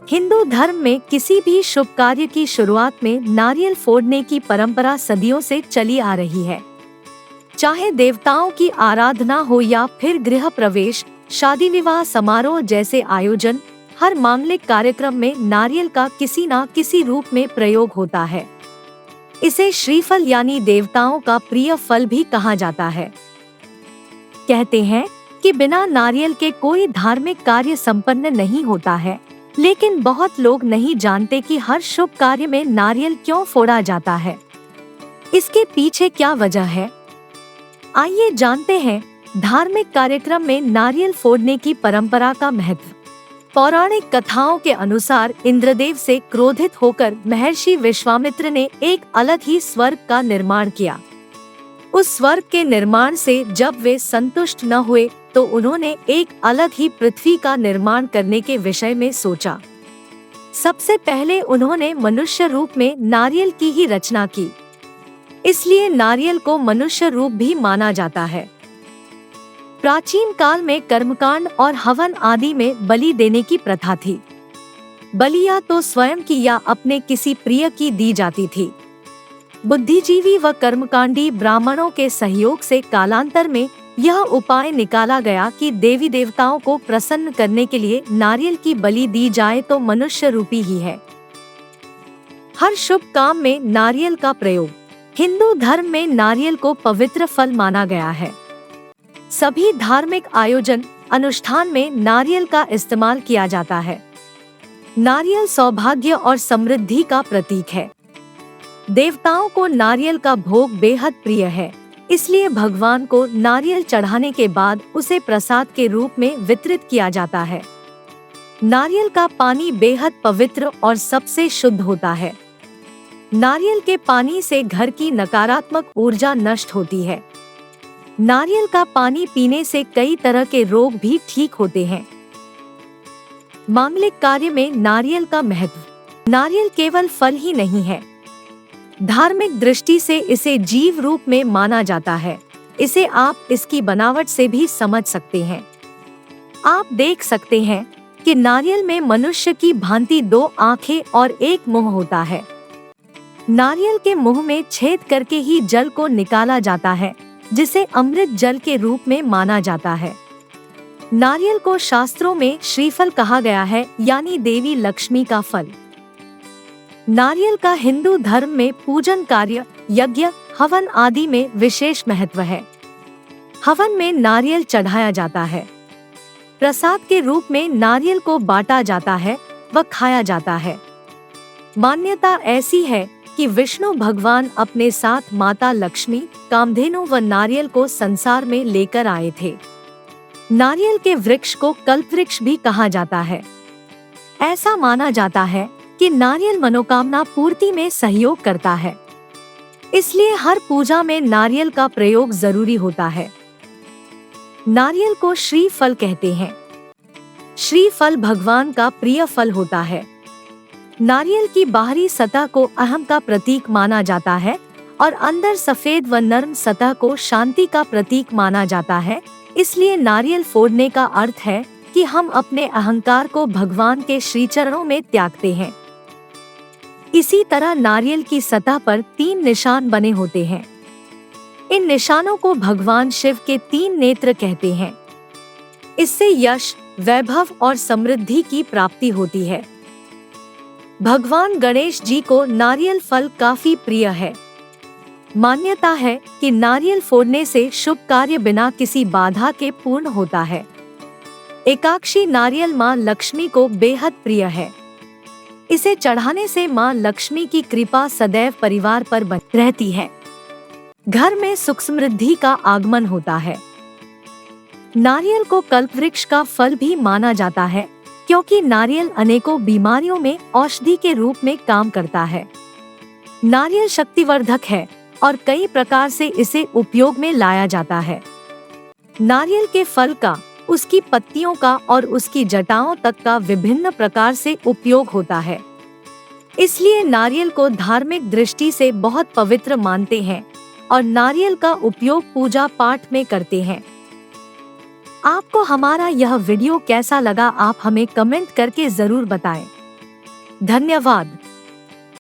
हिंदू धर्म में किसी भी शुभ कार्य की शुरुआत में नारियल फोड़ने की परंपरा सदियों से चली आ रही है। चाहे देवताओं की आराधना हो या फिर गृह प्रवेश, शादी विवाह समारोह जैसे आयोजन, हर मांगलिक कार्यक्रम में नारियल का किसी न किसी रूप में प्रयोग होता है। इसे श्रीफल यानी देवताओं का प्रिय फल भी कहा जाता है। कहते हैं कि बिना नारियल के कोई धार्मिक कार्य संपन्न नहीं होता है, लेकिन बहुत लोग नहीं जानते कि हर शुभ कार्य में नारियल क्यों फोड़ा जाता है। इसके पीछे क्या वजह है, आइए जानते हैं। धार्मिक कार्यक्रम में नारियल फोड़ने की परंपरा का महत्व। पौराणिक कथाओं के अनुसार इंद्रदेव से क्रोधित होकर महर्षि विश्वामित्र ने एक अलग ही स्वर्ग का निर्माण किया। उस स्वर्ग के निर्माण से जब वे संतुष्ट न हुए तो उन्होंने एक अलग ही पृथ्वी का निर्माण करने के विषय में सोचा। सबसे पहले उन्होंने मनुष्य रूप में नारियल की ही रचना की, इसलिए नारियल को मनुष्य रूप भी माना जाता है। प्राचीन काल में कर्मकांड और हवन आदि में बलि देने की प्रथा थी। बलि या तो स्वयं की या अपने किसी प्रिय की दी जाती थी। बुद्धिजीवी व कर्मकांडी ब्राह्मणों के सहयोग से कालांतर में यह उपाय निकाला गया कि देवी देवताओं को प्रसन्न करने के लिए नारियल की बलि दी जाए तो मनुष्य रूपी ही है। हर शुभ काम में नारियल का प्रयोग। हिंदू धर्म में नारियल को पवित्र फल माना गया है। सभी धार्मिक आयोजन अनुष्ठान में नारियल का इस्तेमाल किया जाता है। नारियल सौभाग्य और समृद्धि का प्रतीक है। देवताओं को नारियल का भोग बेहद प्रिय है, इसलिए भगवान को नारियल चढ़ाने के बाद उसे प्रसाद के रूप में वितरित किया जाता है। नारियल का पानी बेहद पवित्र और सबसे शुद्ध होता है। नारियल के पानी से घर की नकारात्मक ऊर्जा नष्ट होती है। नारियल का पानी पीने से कई तरह के रोग भी ठीक होते हैं। मांगलिक कार्य में नारियल का महत्व। नारियल केवल फल ही नहीं है, धार्मिक दृष्टि से इसे जीव रूप में माना जाता है। इसे आप इसकी बनावट से भी समझ सकते हैं। आप देख सकते हैं कि नारियल में मनुष्य की भांति 2 आंखें और एक मुंह होता है। नारियल के मुंह में छेद करके ही जल को निकाला जाता है, जिसे अमृत जल के रूप में माना जाता है। नारियल को शास्त्रों में श्रीफल कहा गया है, यानी देवी लक्ष्मी का फल। नारियल का हिंदू धर्म में पूजन कार्य, यज्ञ, हवन आदि में विशेष महत्व है। हवन में नारियल चढ़ाया जाता है। प्रसाद के रूप में नारियल को बांटा जाता है व खाया जाता है। मान्यता ऐसी है कि विष्णु भगवान अपने साथ माता लक्ष्मी, कामधेनु व नारियल को संसार में लेकर आए थे। नारियल के वृक्ष को कल्पवृक्ष भी कहा जाता है। ऐसा माना जाता है कि नारियल मनोकामना पूर्ति में सहयोग करता है, इसलिए हर पूजा में नारियल का प्रयोग जरूरी होता है। नारियल को श्रीफल कहते हैं। श्रीफल भगवान का प्रिय फल होता है। नारियल की बाहरी सतह को अहम का प्रतीक माना जाता है और अंदर सफेद व नर्म सतह को शांति का प्रतीक माना जाता है। इसलिए नारियल फोड़ने का अर्थ है कि हम अपने अहंकार को भगवान के श्री चरणों में त्यागते हैं। इसी तरह नारियल की सतह पर 3 निशान बने होते हैं। इन निशानों को भगवान शिव के 3 नेत्र कहते हैं। इससे यश, वैभव और समृद्धि की प्राप्ति होती है। भगवान गणेश जी को नारियल फल काफी प्रिय है। मान्यता है कि नारियल फोड़ने से शुभ कार्य बिना किसी बाधा के पूर्ण होता है। एकाक्षी नारियल मां लक्ष्मी को बेहद प्रिय है। इसे चढ़ाने से मां लक्ष्मी की कृपा सदैव परिवार पर बनी रहती है। घर में सुख समृद्धि का आगमन होता है। नारियल को कल्पवृक्ष का फल भी माना जाता है, क्योंकि नारियल अनेकों बीमारियों में औषधि के रूप में काम करता है। नारियल शक्तिवर्धक है और कई प्रकार से इसे उपयोग में लाया जाता है। नारियल के फल का, उसकी पत्तियों का और उसकी जटाओं तक का विभिन्न प्रकार से उपयोग होता है। इसलिए नारियल को धार्मिक दृष्टि से बहुत पवित्र मानते हैं और नारियल का उपयोग पूजा पाठ में करते हैं। आपको हमारा यह वीडियो कैसा लगा, आप हमें कमेंट करके जरूर बताएं। धन्यवाद।